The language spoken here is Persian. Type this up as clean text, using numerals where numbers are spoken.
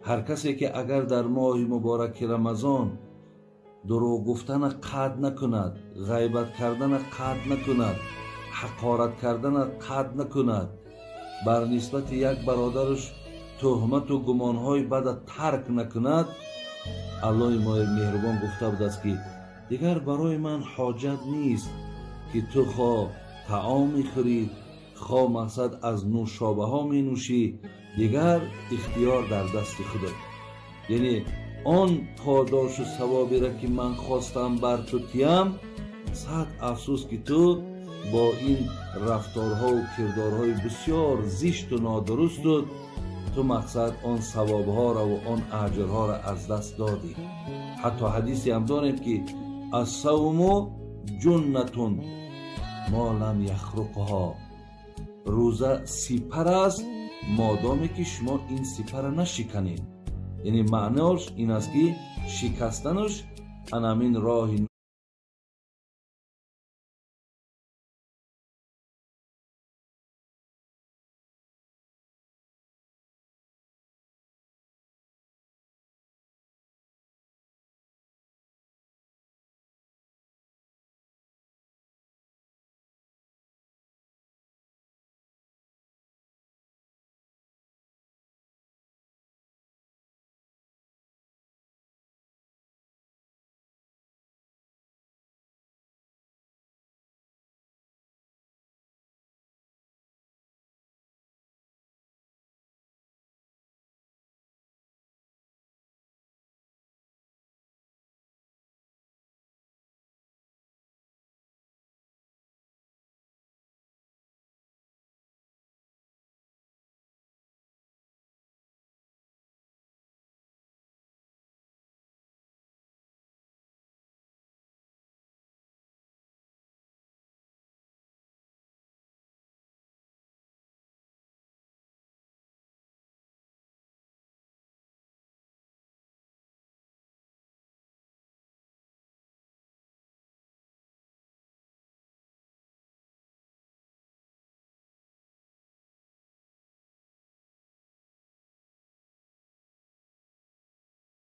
هر کسی که اگر در ماه مبارک رمضان دروغ گفتن قطع نکند، غیبت کردن قطع نکند، حقارت کردن قطع نکند، بر نسبت یک برادرش تهمت و گمانهای بد ترک نکند، الله ما مهربان گفته بود است که دیگر برای من حاجت نیست که تو خواه طعام میخوری، خواه مقصد از نوشابه ها می نوشی، دیگر اختیار در دست خدا. یعنی آن پاداش و ثوابی را که من خواستم بر تو تیم، صد افسوس که تو با این رفتارها و کردارهای بسیار زشت و نادرست تو مقصد آن ثوابها را و آن اجرها را از دست دادی. حتی حدیثی هم داریم که الصوم جنتون ما لم یخرقها، روزه سپر است مادامی که شما این سپر نشکنید. یعنی معنیش این است که شکستنش همین راه